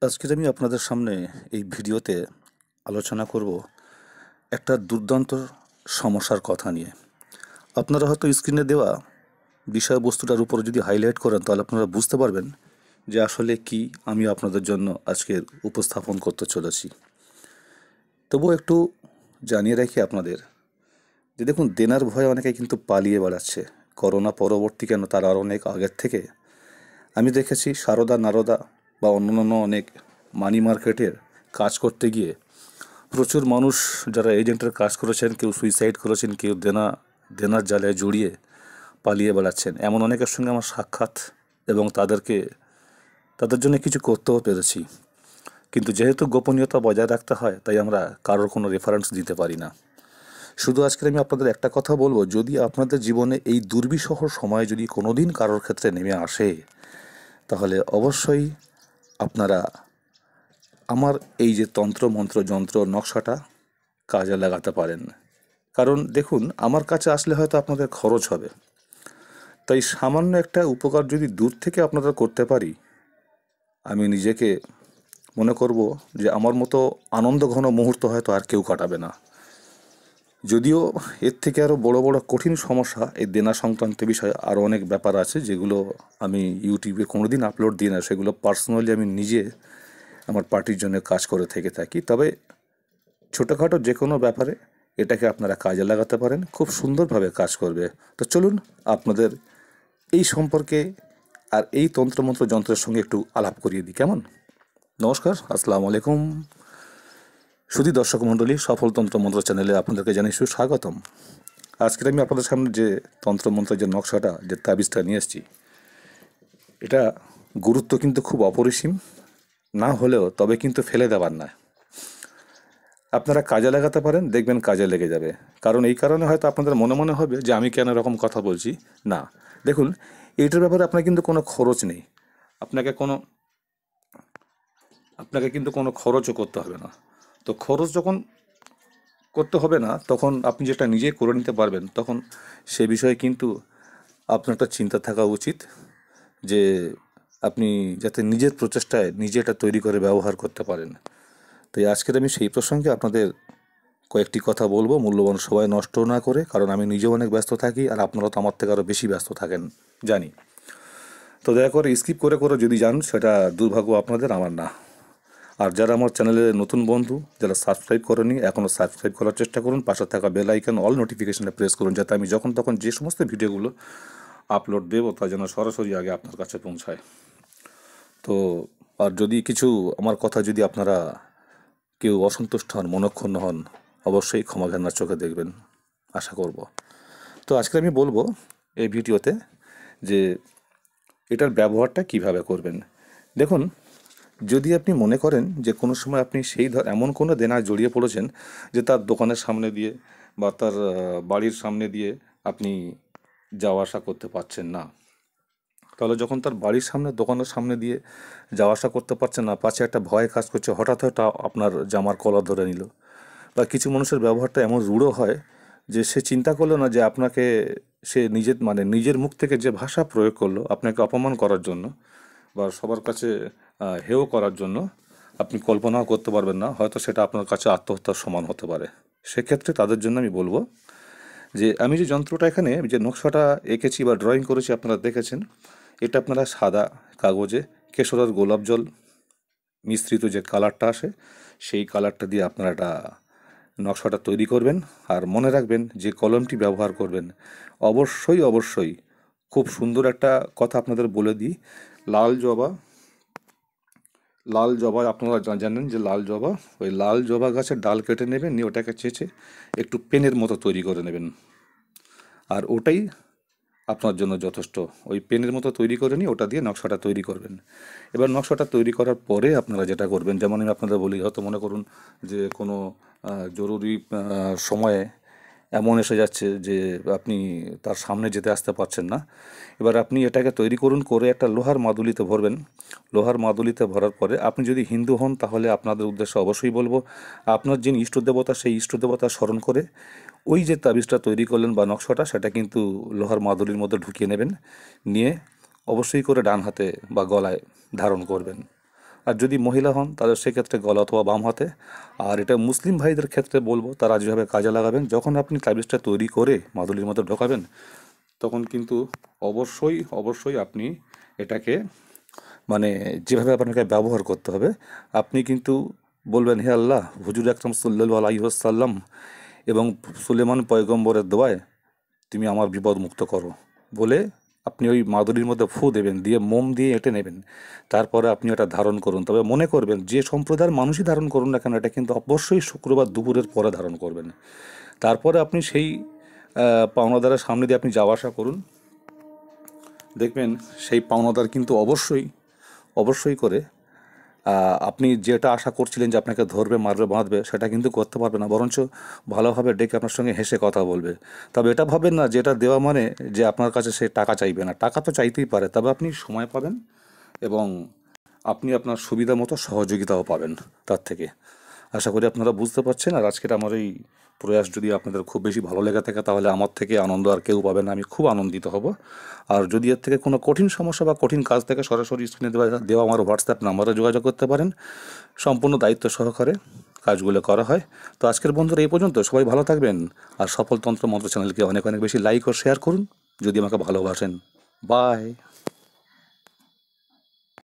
আজকের আমি আপনাদের সামনে এই ভিডিওতে আলোচনা করব একটা দুর্দান্ত সমস্যার কথা নিয়ে। আপনারা হয়তো স্ক্রিনে দেওয়া বিষয়বস্তুটার উপর যদি হাইলাইট করেন তাহলে আপনারা বুঝতে পারবেন যে আসলে কি আমি আপনাদের জন্য আজকের উপস্থাপন করতে চলেছি। তবুও একটু জানিয়ে রাখি আপনাদের যে দেখুন, দেনার ভয়ে অনেকে কিন্তু পালিয়ে বেড়াচ্ছে। করোনা পরবর্তী কেন, তার আর অনেক আগের থেকে আমি দেখেছি সারদা নারদা বা অন্যান্য অনেক মানি মার্কেটের কাজ করতে গিয়ে প্রচুর মানুষ যারা এজেন্টের কাজ করেছেন, কেউ সুইসাইড করেছেন, কেউ দেনার জালে জড়িয়ে পালিয়ে বেড়াচ্ছেন। এমন অনেকের সঙ্গে আমার সাক্ষাৎ, এবং তাদের জন্য কিছু করতেও পেরেছি। কিন্তু যেহেতু গোপনীয়তা বজায় রাখতে হয়, তাই আমরা কারোর কোনো রেফারেন্স দিতে পারি না। শুধু আজকে আমি আপনাদের একটা কথা বলবো, যদি আপনাদের জীবনে এই দুর্বিষহ সময় যদি কোনোদিন কারোর ক্ষেত্রে নেমে আসে, তাহলে অবশ্যই আপনারা আমার এই যে তন্ত্র মন্ত্র যন্ত্র নকশাটা কাজে লাগাতে পারেন। কারণ দেখুন, আমার কাছে আসলে হয়তো আপনাদের খরচ হবে, তাই সামান্য একটা উপকার যদি দূর থেকে আপনারা করতে পারি, আমি নিজেকে মনে করব যে আমার মতো আনন্দঘন মুহূর্ত হয়তো আর কেউ কাটাবে না। যদিও এর থেকে আরও বড় বড় কঠিন সমস্যা, এই দেনা সংক্রান্ত বিষয়ে আরও অনেক ব্যাপার আছে যেগুলো আমি ইউটিউবে কোনোদিন আপলোড দিই না। সেগুলো পার্সোনালি আমি নিজে আমার পার্টির জন্য কাজ করে থেকে থাকি। তবে ছোটোখাটো যে কোনো ব্যাপারে এটাকে আপনারা কাজে লাগাতে পারেন, খুব সুন্দরভাবে কাজ করবে। তো চলুন আপনাদের এই সম্পর্কে আর এই তন্ত্রমন্ত্র যন্ত্রের সঙ্গে একটু আলাপ করিয়ে দিই, কেমন? নমস্কার, আসসালামু আলাইকুম। শুধু দর্শক মণ্ডলী, সফল তন্ত্রমন্ত্র চ্যানেলে আপনাদেরকে জানাই সুস্বাগতম। আজকের আমি আপনাদের সামনে যে তন্ত্রমন্ত্রের যে নকশাটা, যে তাবিজটা নিয়ে এসেছি, এটা গুরুত্ব কিন্তু খুব অপরিসীম না হলেও তবে কিন্তু ফেলে দেওয়ার না। আপনারা কাজে লাগাতে পারেন, দেখবেন কাজে লেগে যাবে। কারণ এই কারণে হয়তো আপনাদের মনে মনে হবে যে আমি কেন এরকম কথা বলছি। না, দেখুন, এইটার ব্যাপারে আপনার কিন্তু কোনো খরচ নেই। আপনাকে কিন্তু কোনো খরচও করতে হবে না। তো খরচ যখন করতে হবে না, তখন আপনি যেটা নিজে করে নিতে পারবেন, তখন সে বিষয়ে কিন্তু আপনার একটা চিন্তা থাকা উচিত যে আপনি যাতে নিজের প্রচেষ্টায় নিজে এটা তৈরি করে ব্যবহার করতে পারেন। তাই আজকের আমি সেই প্রসঙ্গে আপনাদের কয়েকটি কথা বলবো, মূল্যবান সময় নষ্ট না করে। কারণ আমি নিজেও অনেক ব্যস্ত থাকি, আর আপনারা তো আমার থেকে আরও বেশি ব্যস্ত থাকেন জানি। তো দয়া করে স্কিপ করে করে যদি যান, সেটা দুর্ভাগ্য আপনাদের, আমার না। আর যারা আমার চ্যানেলে নতুন বন্ধু, যারা সাবস্ক্রাইব করেনি, এখনও সাবস্ক্রাইব করার চেষ্টা করুন। পাশে থাকা বেল আইকন অল নোটিফিকেশনে প্রেস করুন, যাতে আমি যখন তখন যে সমস্ত ভিডিওগুলো আপলোড দেবো তা যেন সরাসরি আগে আপনার কাছে পৌঁছায়। তো আর যদি কিছু আমার কথা যদি আপনারা কেউ অসন্তুষ্ট হন, মনঃক্ষুণ্ণ হন, অবশ্যই ক্ষমা ঘেন্নার চোখে দেখবেন, আশা করব। তো আজকে আমি বলবো এই ভিডিওতে যে এটার ব্যবহারটা কিভাবে করবেন। দেখুন, যদি আপনি মনে করেন যে কোনো সময় আপনি এমন কোনো দেনায় জড়িয়ে পড়েছেন যে তার দোকানের সামনে দিয়ে বা তার বাড়ির সামনে দিয়ে আপনি যাওয়া আসা করতে পারছেন না, তাহলে যখন তার বাড়ির সামনে, দোকানের সামনে দিয়ে যাওয়া আসা করতে পারছেন না, পাছে একটা ভয় কাজ করছে, হঠাৎ হঠাৎ আপনার জামার কলার ধরে নিল। বা কিছু মানুষের ব্যবহারটা এমন রূঢ় হয় যে সে চিন্তা করলো না যে আপনাকে, সে নিজের মুখ থেকে যে ভাষা প্রয়োগ করলো আপনাকে অপমান করার জন্য বা সবার কাছে হেয় করার জন্য, আপনি কল্পনাও করতে পারবেন না। হয়তো সেটা আপনার কাছে আত্মহত্যার সমান হতে পারে। সেক্ষেত্রে তাদের জন্য আমি বলবো যে আমি যে যন্ত্রটা এখানে, যে নকশাটা এঁকেছি বা ড্রয়িং করেছি আপনারা দেখেছেন, এটা আপনারা সাদা কাগজে কেশর গোলাপ জল মিশ্রিত যে কালারটা আসে, সেই কালারটা দিয়ে আপনারা একটা নকশাটা তৈরি করবেন। আর মনে রাখবেন যে কলমটি ব্যবহার করবেন, অবশ্যই অবশ্যই খুব সুন্দর একটা কথা আপনাদের বলে দিই, লাল জবা আপনারা জানেন যে লাল জবা, ওই লাল জবা গাছের ডাল কেটে নেবেন, নিয়ে ওটাকে চেঁচে একটু পেনের মতো তৈরি করে নেবেন। আর ওটাই আপনার জন্য যথেষ্ট। ওই পেনের মতো তৈরি করে নিয়ে ওটা দিয়ে নকশাটা তৈরি করবেন। এবার নকশাটা তৈরি করার পরে আপনারা যেটা করবেন, যেমন আমি আপনাদের বলি, হয়তো মনে করুন যে কোনো জরুরি সময়ে এমন এসে যাচ্ছে যে আপনি তার সামনে যেতে আসতে পারছেন না। এবার আপনি এটাকে তৈরি করুন, করে একটা লোহার মাদুলিতে ভরবেন। লোহার মাদুলিতে ভরার পরে, আপনি যদি হিন্দু হন তাহলে আপনাদের উদ্দেশ্যে অবশ্যই বলবো, আপনার যিনি ইষ্টদেবতা, সেই ইষ্টদেবতা স্মরণ করে ওই যে তাবিজটা তৈরি করলেন বা নকশাটা, সেটা কিন্তু লোহার মাদুলির মধ্যে ঢুকিয়ে নেবেন। নিয়ে অবশ্যই করে ডান হাতে বা গলায় ধারণ করবেন। আর যদি মহিলা হন তাহলে সেক্ষেত্রে গলা অথবা বাম হাতে। আর এটা মুসলিম ভাইদের ক্ষেত্রে বলবো, তারা যেভাবে কাজে লাগাবেন, যখন আপনি তাবিজটা তৈরি করে মাদুলির মধ্যে ঢোকাবেন, তখন কিন্তু অবশ্যই অবশ্যই আপনি এটাকে মানে যেভাবে আপনাকে ব্যবহার করতে হবে, আপনি কিন্তু বলবেন, হে আল্লাহ, হুজুর আকরাম সাল্লাল্লাহু আলাইহি ওয়াসাল্লাম এবং সুলেমান পয়গম্বরের দোয়ায় তুমি আমার বিপদ মুক্ত করো বলে আপনি ওই মাদুরির মধ্যে ফু দেবেন, দিয়ে মোম দিয়ে এঁটে নেবেন। তারপরে আপনি এটা ধারণ করুন। তবে মনে করবেন, যে সম্প্রদায়ের মানুষই ধারণ করুন না কেন, এটা কিন্তু অবশ্যই শুক্রবার দুপুরের পরে ধারণ করবেন। তারপরে আপনি সেই পাওনাদারের সামনে দিয়ে আপনি যাওয়া আসা করুন। দেখবেন সেই পাওনাদার কিন্তু অবশ্যই অবশ্যই করে আপনি যেটা আশা করছিলেন যে আপনাকে ধরবে, মারবে, বাঁধবে, সেটা কিন্তু করতে পারবে না, বরঞ্চ ভালোভাবে ডেকে আপনার সঙ্গে হেসে কথা বলবে। তবে এটা ভাবেন না যে এটা দেওয়া মানে যে আপনার কাছে সে টাকা চাইবে না, টাকা তো চাইতেই পারে, তবে আপনি সময় পাবেন এবং আপনি আপনার সুবিধা মতো সহযোগিতাও পাবেন তার থেকে। আশা করি আপনারা বুঝতে পারছেন। আর আজকের আমার এই প্রয়াস যদি আপনাদের খুব বেশি ভালো লেগে থাকে, তাহলে আমার থেকে আনন্দ আর কেউ পাবে না, আমি খুব আনন্দিত হব। আর যদি এর থেকে কোনো কঠিন সমস্যা বা কঠিন কাজ থেকে, সরাসরি স্ক্রিনে দেওয়া আমার হোয়াটসঅ্যাপ নাম্বারে যোগাযোগ করতে পারেন। সম্পূর্ণ দায়িত্ব সহকারে কাজগুলো করা হয়। তো আজকের বন্ধুরা এই পর্যন্ত, সবাই ভালো থাকবেন। আর সফল তন্ত্র মন্ত্র চ্যানেলকে অনেক অনেক বেশি লাইক ও শেয়ার করুন যদি আমাকে ভালোবাসেন। বাই।